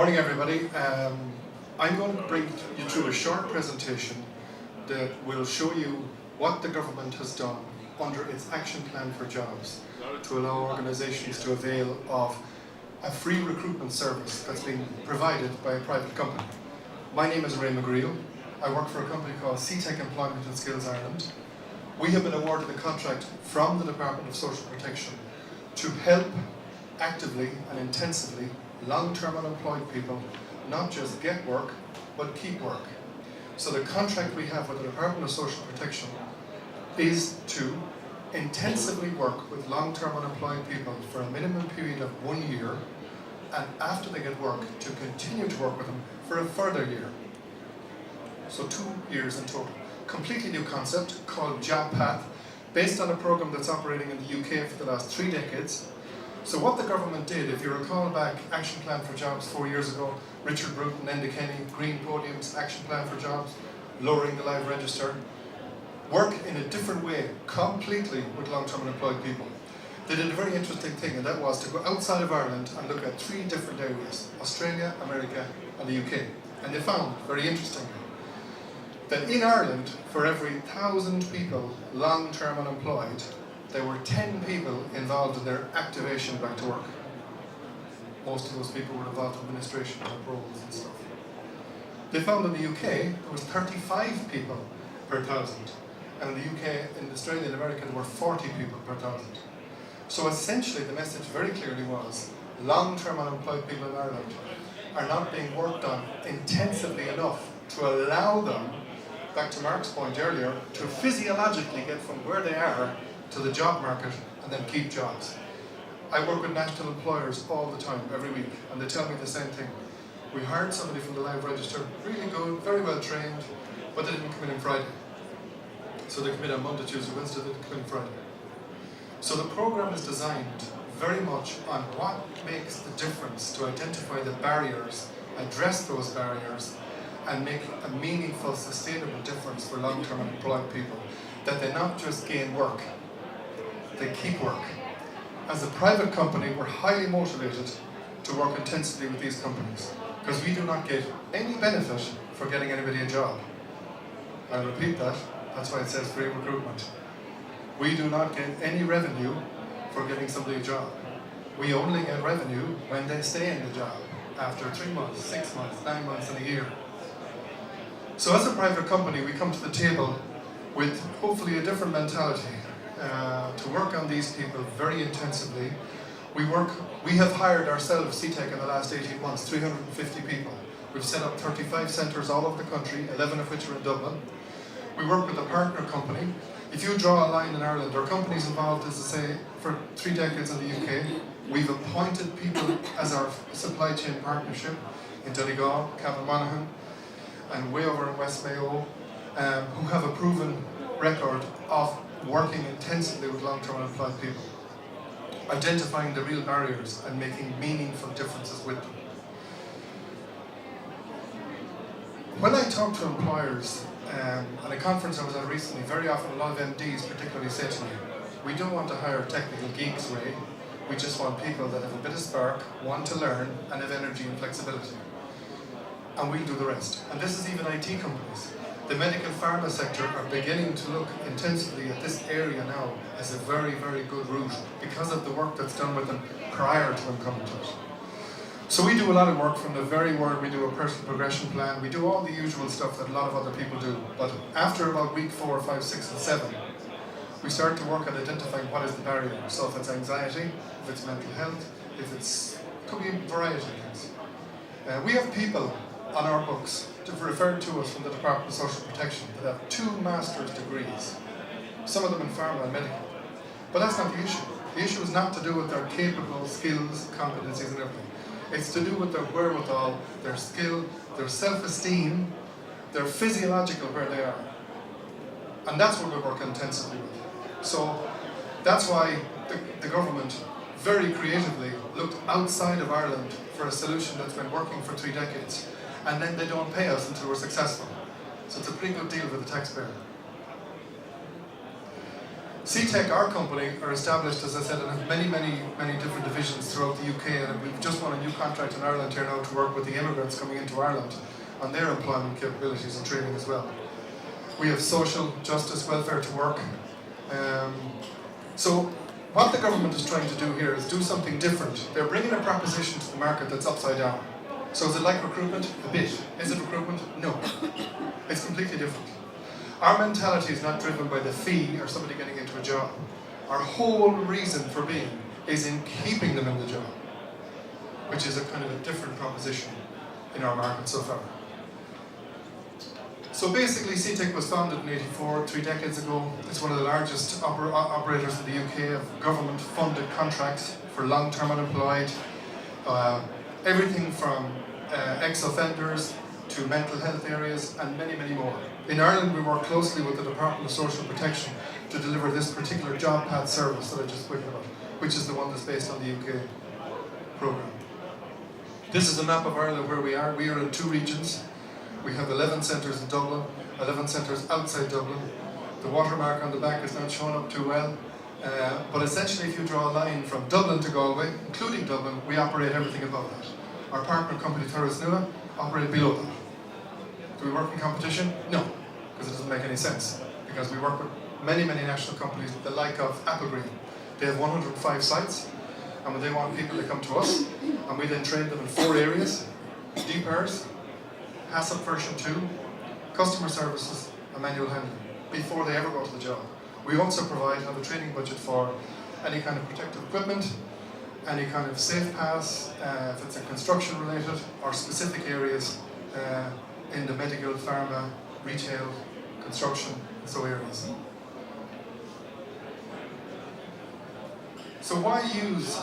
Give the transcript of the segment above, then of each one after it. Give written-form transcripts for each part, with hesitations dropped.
Morning everybody. I'm going to bring you through a short presentation that will show you what the government has done under its Action Plan for Jobs to allow organisations to avail of a free recruitment service that's being provided by a private company. My name is Raymond McGreal. I work for a company called CTech Employment and Skills Ireland. We have been awarded a contract from the Department of Social Protection to help actively and intensively long-term unemployed people not just get work, but keep work. So the contract we have with the Department of Social Protection is to intensively work with long-term unemployed people for a minimum period of 1 year, and after they get work, to continue to work with them for a further year. So 2 years in total. Completely new concept called Job Path, based on a program that's operating in the UK for the last 3 decades. So what the government did, if you recall back Action Plan for Jobs 4 years ago, Richard Bruton, Enda Kenny, Green Podiums, Action Plan for Jobs, lowering the live register, work in a different way completely with long-term unemployed people. They did a very interesting thing, and that was to go outside of Ireland and look at 3 different areas: Australia, America and the UK. And they found, very interestingly, that in Ireland, for every 1,000 people long-term unemployed, there were 10 people involved in their activation back to work. Most of those people were involved in administration roles and stuff. They found in the UK there was 35 people per 1,000, and in the UK, in Australia and America, there were 40 people per 1,000. So essentially the message very clearly was, long-term unemployed people in Ireland are not being worked on intensively enough to allow them, back to Mark's point earlier, to physiologically get from where they are to the job market and then keep jobs. I work with national employers all the time, every week, and they tell me the same thing. We hired somebody from the live register, really good, very well trained, but they didn't come in on Friday. So they come in on Monday, Tuesday, Wednesday, they didn't come in Friday. So the program is designed very much on what makes the difference to identify the barriers, address those barriers, and make a meaningful, sustainable difference for long-term unemployed people, that they not just gain work, they keep work. As a private company, we're highly motivated to work intensively with these companies, because we do not get any benefit for getting anybody a job. I'll repeat that, that's why it says free recruitment. We do not get any revenue for giving somebody a job. We only get revenue when they stay in the job, after 3 months, 6 months, 9 months and a year. So as a private company, we come to the table with hopefully a different mentality to work on these people very intensively. We have hired ourselves, CTech, in the last 18 months, 350 people. We've set up 35 centres all over the country, 11 of which are in Dublin. We work with a partner company. If you draw a line in Ireland, there are companies involved, as I say, for 3 decades in the UK. We've appointed people as our supply chain partnership in Donegal, Cavan Monaghan, and way over in West Mayo, who have a proven record of working intensively with long-term unemployed people, identifying the real barriers and making meaningful differences with them. When I talk to employers, at a conference I was at recently, very often a lot of MDs particularly say to me, we don't want to hire technical geeks, Ray. We just want people that have a bit of spark, want to learn, and have energy and flexibility. And we'll do the rest. And this is even IT companies. The medical pharma sector are beginning to look intensively at this area now as a very, very good route because of the work that's done with them prior to them coming to it. So we do a lot of work from the very word, we do a personal progression plan, we do all the usual stuff that a lot of other people do. But after about week 4, 5, 6 and 7, we start to work at identifying what is the barrier. So if it's anxiety, if it's mental health, if it's, could be a variety of things. We have people on our books referred to us from the Department of Social Protection that have 2 master's degrees, some of them in pharma and medical. But that's not the issue. The issue is not to do with their capable skills, competencies and everything. It's to do with their wherewithal, their skill, their self-esteem, their physiological where they are. And that's what we work intensively with. So that's why the government very creatively looked outside of Ireland for a solution that's been working for 3 decades. And then they don't pay us until we're successful. So it's a pretty good deal for the taxpayer. CTEC, our company, are established, as I said, in many different divisions throughout the UK, and we've just won a new contract in Ireland here now to work with the immigrants coming into Ireland on their employment capabilities and training as well. We have social justice, welfare to work. So what the government is trying to do here is do something different. They're bringing a proposition to the market that's upside down. So is it like recruitment? A bit. Is it recruitment? No. It's completely different. Our mentality is not driven by the fee or somebody getting into a job. Our whole reason for being is in keeping them in the job, which is a kind of a different proposition in our market so far. So basically, CTEC was founded in '84, 3 decades ago. It's one of the largest operators in the UK of government-funded contracts for long-term unemployed. Everything from ex-offenders to mental health areas and many more. In Ireland, we work closely with the Department of Social Protection to deliver this particular job path service that I just spoke about, which is the one that's based on the UK programme. This is a map of Ireland where we are. We are in 2 regions. We have 11 centres in Dublin, 11 centres outside Dublin. The watermark on the back is not showing up too well. But essentially, if you draw a line from Dublin to Galway, including Dublin, we operate everything above that. Our partner company, Thuras Nua, operate below that. Do we work in competition? No, because it doesn't make any sense. Because we work with many national companies, the like of McGreal. They have 105 sites, and when they want people to come to us, and we then train them in 4 areas: DPERS, HACCP version 2, customer services, and manual handling, before they ever go to the job. We also have a training budget for any kind of protective equipment, any kind of safe pass, if it's a construction related, or specific areas in the medical, pharma, retail, construction, and so areas. So why use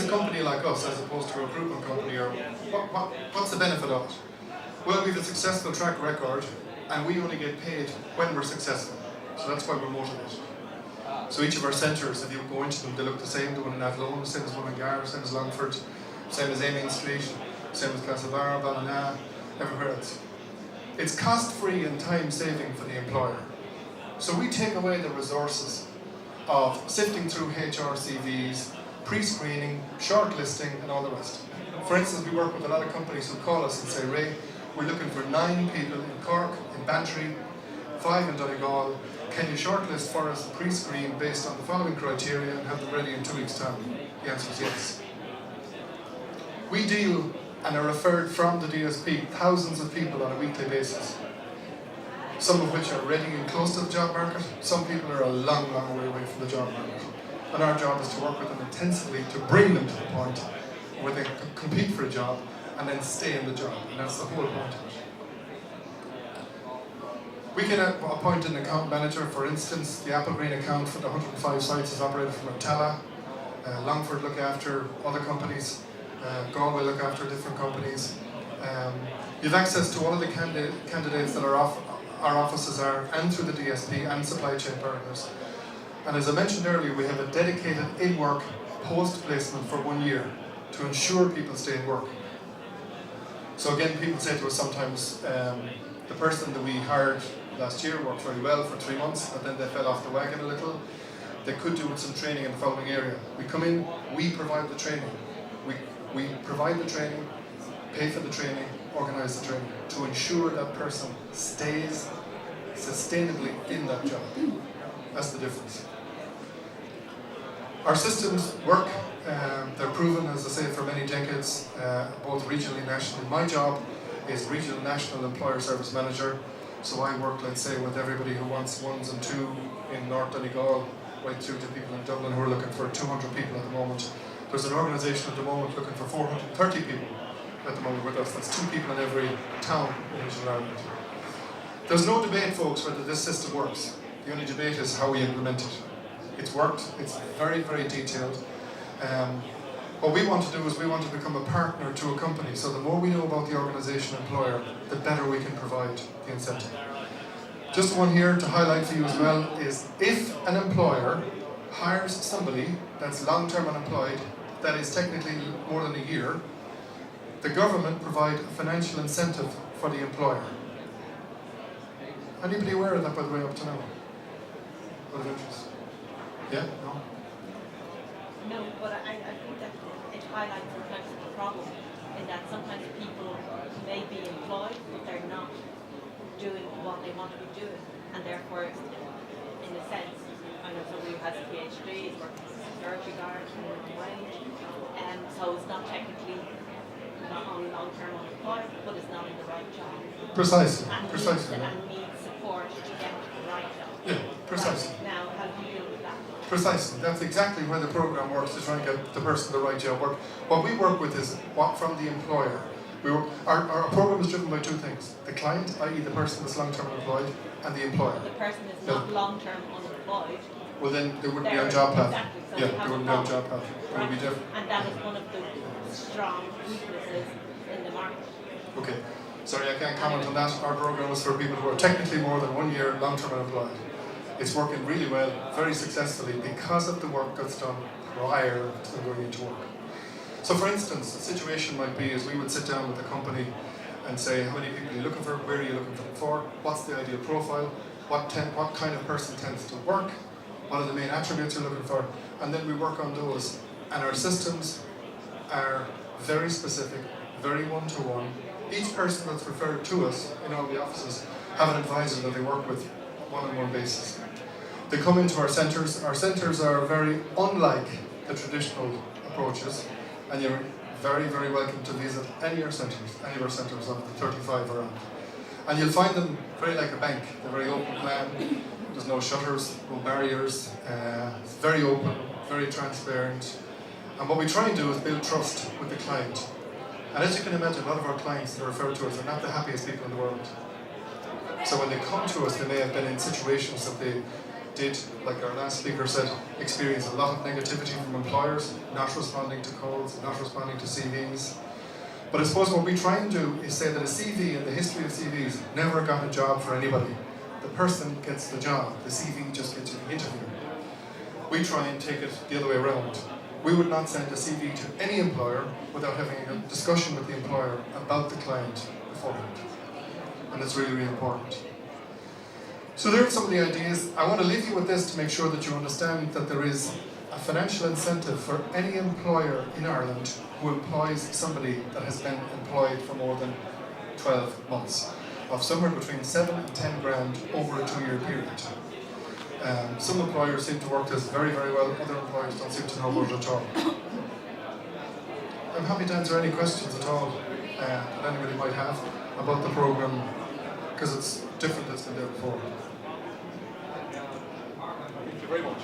a company like us as opposed to a recruitment company, or what's the benefit of it? Well, we have a successful track record, and we only get paid when we're successful. So that's why we're motivated. So each of our centres, if you go into them, they look the same. The one in Athlone, the same as one in Gar, same as Longford, same as Amen Street, same as Castlebar, Ballina, everywhere else. It's cost-free and time-saving for the employer. So we take away the resources of sifting through HR CVs, pre-screening, shortlisting, and all the rest. For instance, we work with a lot of companies who call us and say, Ray, we're looking for 9 people in Cork, in Bantry, 5 in Donegal. Can you shortlist for us, pre-screen based on the following criteria and have them ready in 2 weeks' time? The answer is yes. We deal and are referred from the DSP thousands of people on a weekly basis, some of which are ready and close to the job market. Some people are a long way away from the job market. And our job is to work with them intensively to bring them to the point where they compete for a job and then stay in the job. And that's the whole point of it. We can appoint an account manager. For instance, the Applegreen account for the 105 sites is operated from Tala. Longford look after other companies. Galway look after different companies. You have access to all of the candidates that our offices are, and through the DSP and supply chain partners. And as I mentioned earlier, we have a dedicated in-work post-placement for 1 year to ensure people stay in work. So again, people say to us sometimes, the person that we hired last year worked very well for 3 months, but then they fell off the wagon a little. They could do with some training in the following area. We come in, we provide the training. We provide the training, pay for the training, organise the training to ensure that person stays sustainably in that job. That's the difference. Our systems work. They're proven, as I say, for many decades, both regionally and nationally. My job is Regional National Employer Service Manager. So I work, let's say, with everybody who wants 1s and 2 in North Donegal, right through to people in Dublin who are looking for 200 people at the moment. There's an organisation at the moment looking for 430 people at the moment with us. That's 2 people in every town in Regional Ireland. There's no debate, folks, whether this system works. The only debate is how we implement it. It's worked. It's very detailed. What we want to do is we want to become a partner to a company. So the more we know about the organisation employer, the better we can provide the incentive. Just one here to highlight for you as well is if an employer hires somebody that's long-term unemployed, that is technically more than a year, the government provide a financial incentive for the employer. Anybody aware of that, by the way, up to now? Out of interest? Yeah? No? No, but I think that it highlights sometimes the problem in that sometimes people may be employed, but they're not doing what they want to be doing, and therefore, in a sense, I know somebody who has a PhD is working as a security guard in a wage, and so it's not technically not only long-term unemployed, but it's not in the right job. Precisely. And Precisely. needs support to get the right job. Yeah, precisely. Right. Now, how do you deal with that? Precisely. That's exactly where the program works, to try and get the person the right job work. What we work with is what from the employer. Our program is driven by two things: the client, i.e. the person that's long-term employed, and the employer. The person is not long-term unemployed. Well, then they wouldn't be on job path. Exactly. So Yeah, they wouldn't be on job path. It would be different. And that is one of the strong weaknesses in the market. Okay. Sorry, I can't comment on that. Our program is for people who are technically more than 1 year long-term unemployed. It's working really well, very successfully, because of the work that's done prior to them going into work. So for instance, a situation might be is we would sit down with the company and say, how many people are you looking for, where are you looking for, what's the ideal profile, what kind of person tends to work, what are the main attributes you're looking for, and then we work on those. And our systems are very specific, very one-to-one. Each person that's referred to us in all the offices have an advisor that they work with on a one-on-one basis. They come into our centres. Our centres are very unlike the traditional approaches, and you're very, very welcome to visit any of our centres of the 35 around. And you'll find them very like a bank. They're very open plan. There's no shutters, no barriers. It's very open, very transparent. And what we try and do is build trust with the client. And as you can imagine, a lot of our clients that are referred to us are not the happiest people in the world. So when they come to us, they may have been in situations that they did, like our last speaker said, experience a lot of negativity from employers, not responding to calls, not responding to CVs. But I suppose what we try and do is say that a CV in the history of CVs never got a job for anybody. The person gets the job, the CV just gets you the interview. We try and take it the other way around. We would not send a CV to any employer without having a discussion with the employer about the client beforehand. And it's really, really important. So there are some of the ideas. I want to leave you with this to make sure that you understand that there is a financial incentive for any employer in Ireland who employs somebody that has been employed for more than 12 months, of somewhere between 7 and 10 grand over a 2-year period. Some employers seem to work this very, very well, other employers don't seem to know about it at all. I'm happy to answer any questions at all that anybody might have about the programme, because it's different than it's been there before. Thank you very much.